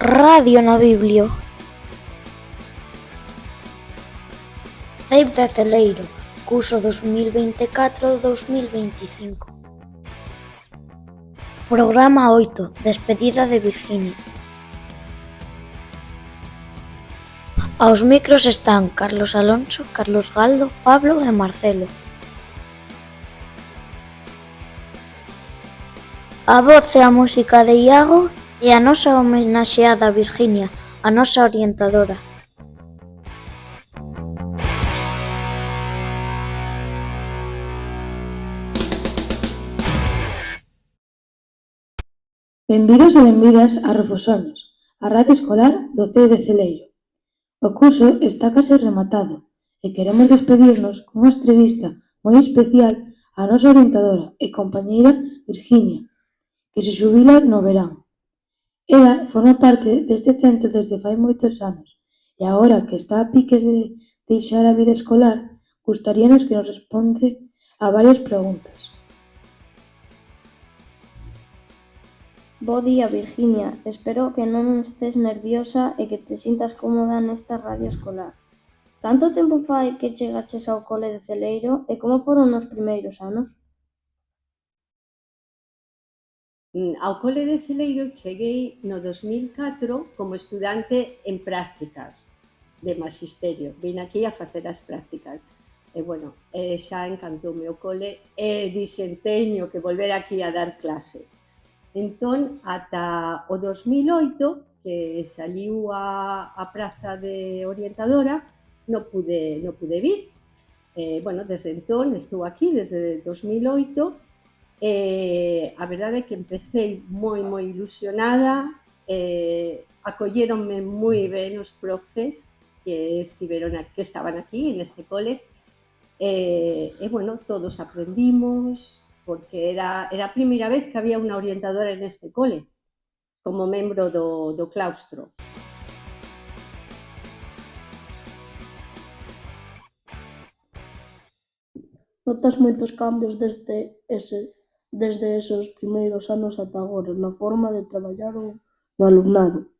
Radio no Biblio. CEIP de Celeiro, curso 2024-2025. Programa 8, despedida de Virginia. Aos micros están Carlos Alonso, Carlos Galdo, Pablo e Marcelo. A voz e a música de Iago e a nosa homenaxeada Virginia, a nosa orientadora. Benvidos e benvidas a Refosoños, a radio escolar do CEIP de Celeiro. O curso está case rematado e queremos despedirnos cunha entrevista moi especial á nosa orientadora e compañeira Virginia, que se xubila no verán. Ela forma parte deste centro desde fai moitos anos e agora que está a piques de deixar a vida escolar, gustaríanos que nos responde a varias preguntas. Bo día, Virginia. Espero que non estés nerviosa e que te sintas cómoda nesta radio escolar. Canto tempo fai que chegaches ao cole de Celeiro e como foron os primeiros anos? Ao cole de Celeiro cheguei no 2004 como estudante en prácticas de magisterio. Vin aquí a facer as prácticas. E, bueno, xa encantoume o cole e dixen teño que volver aquí a dar clase. Entón, ata o 2008, que saliu a praza de orientadora, non pude vir. Bueno, desde entón estou aquí, desde 2008, a verdade é que empecé moi ilusionada, acolléronme moi ben os profes que estaban aquí neste cole, e bueno, todos aprendimos, porque era a primeira vez que había unha orientadora neste cole, como membro do claustro. Notas moitos cambios desde esos primeiros anos ata agora na forma de traballar no alumnado?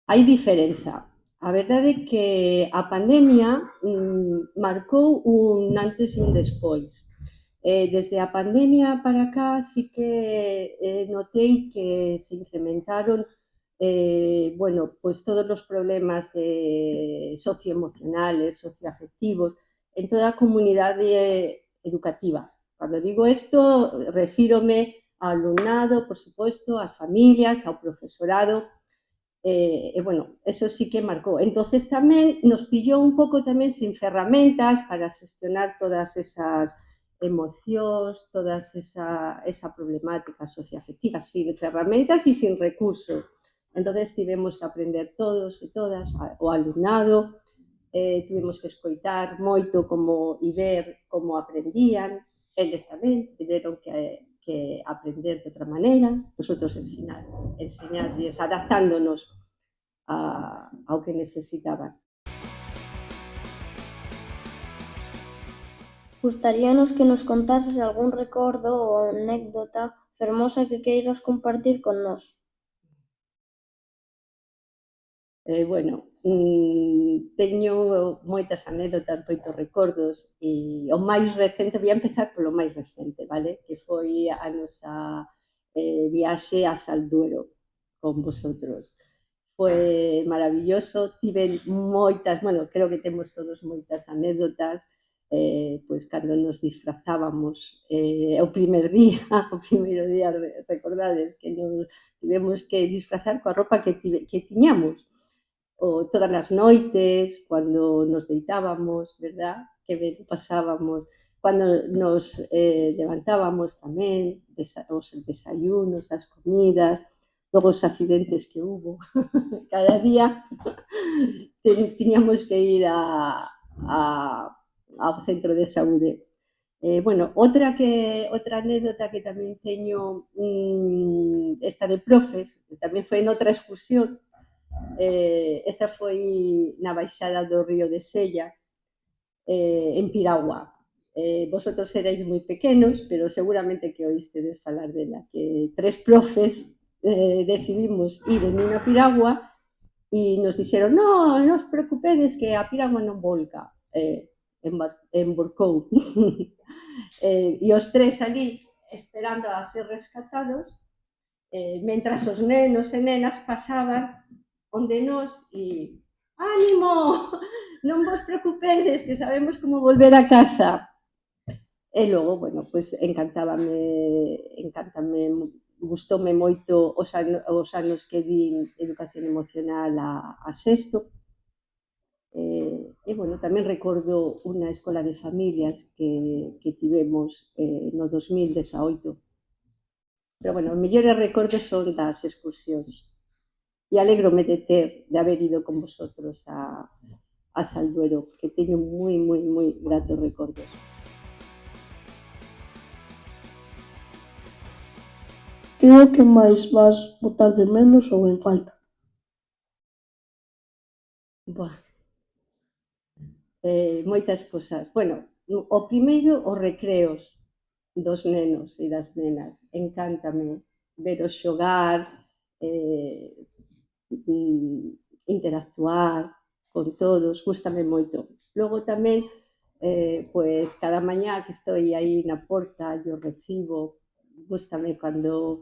Hai diferenza. A verdade é que a pandemia marcou un antes e un despois. Desde a pandemia para cá sí que notei que se incrementaron bueno, pois todos os problemas socioemocionales, socioafectivos en toda a comunidade educativa. Cando digo isto, refírome ao alumnado, por suposto, ás familias, ao profesorado. Bueno, eso sí que marcou. Entonces tamén nos pillou un pouco tamén sin ferramentas para xestionar todas esas emocións, toda esa problemática socioafectiva, sin ferramentas e sin recursos. Entonces tivemos que aprender todos e todas, o alumnado, tivemos que escoitar moito e ver como aprendían, eles tamén tiveron que aprender de outra maneira, nosotros enseñarlles, adaptándonos ao que necesitaban. Gustaríanos que nos contases algún recordo ou anécdota fermosa que queiras compartir con nós. Bueno, teño moitas anécdotas, moitos recordos e o máis recente, voy a empezar polo máis recente, vale? Que foi a nosa viaxe a Salduero con vosotros. Foi maravilloso, tiven moitas, bueno, creo que temos todos moitas anécdotas, pois cando nos disfrazábamos o primeiro día, recordades que nos tivemos que disfrazar coa roupa que tiñamos, ou todas as noites, cando nos deitábamos, verdad? Que ben pasábamos, cando nos levantábamos tamén, os desayunos, as comidas, logo os accidentes que hubo. Cada día tiñamos que ir ao centro de saúde. Bueno, outra anécdota que tamén teño, esta de profes, que tamén foi noutra excursión, esta foi na baixada do río de Sella, en Piragua. Vosotros erais moi pequenos, pero seguramente que oístedes falar dela, que 3 profes decidimos ir en unha piragua e nos dixeron, non os preocupedes que a piragua non volca. Emborcou. E os tres ali esperando a ser rescatados, mentras os nenos e nenas pasaban onde nós e ánimo, non vos preocupedes que sabemos como volver a casa. E logo, bueno, pois encántame, gustoume moito os anos que din educación emocional a sexto. E, bueno, tamén recordo unha escola de familias que tivemos no 2018. Pero, bueno, os mellores recordos son das excursións. E alégrome de haber ido con vosotros a Salduero, que teño moi, moi, moi gratos recordos. Que é o que máis vas botar de menos ou en falta? Buah. Moitas cosas. Bueno, o primeiro, os recreos dos nenos e das nenas. Encántame veros xogar, interactuar con todos, gústame moito. Logo tamén, pois, cada mañá que estou aí na porta e os recibo, gústame cando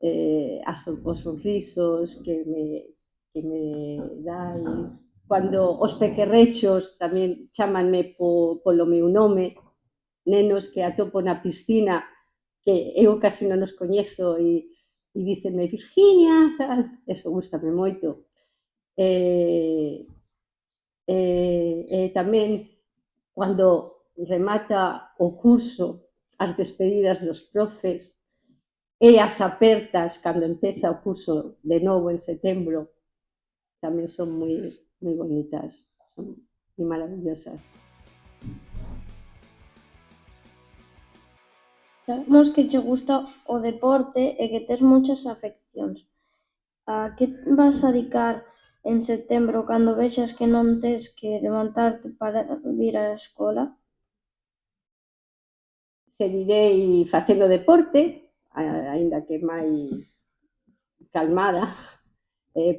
os sorrisos que me dais, cando os pequerrechos tamén chámanme polo meu nome, nenos que atopo na piscina que eu casi non os coñezo e dícenme Virginia, tal, eso gústame moito. Tamén cando remata o curso, as despedidas dos profes e as apertas cando empeza o curso de novo en setembro, tamén son moi bonitas, son moi maravillosas. Sabemos que che gusta o deporte e que tes moitas afeccións. A que vas a dedicar en setembro cando vexas que non tes que levantarte para vir á escola? Seguirei facendo deporte, aínda que máis calmada,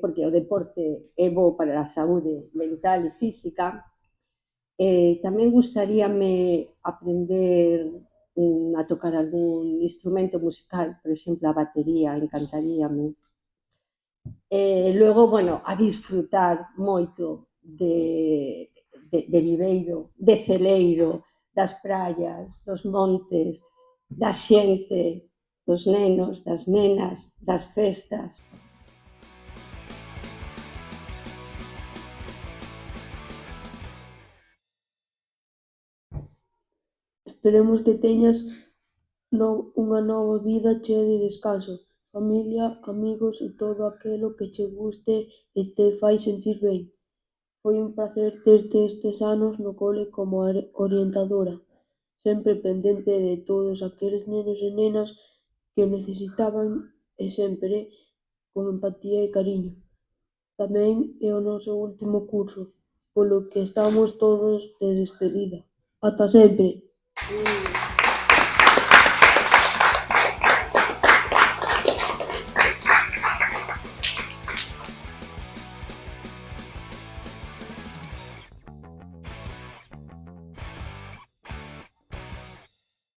porque o deporte é bo para a saúde mental e física. Tamén gustaríame aprender a tocar algún instrumento musical, por exemplo, a batería, encantaríame. Logo, bueno, a disfrutar moito de Viveiro, de Celeiro, das praias, dos montes, da xente, dos nenos, das nenas, das festas. Esperemos que teñas unha nova vida chea de descanso, familia, amigos e todo aquelo que che guste e te fai sentir ben. Foi un pracer terte estes anos no cole como orientadora, sempre pendente de todos aqueles nenos e nenas que o necesitaban e sempre con empatía e cariño. Tamén é o noso último curso, polo que estamos todos de despedida. Ata sempre!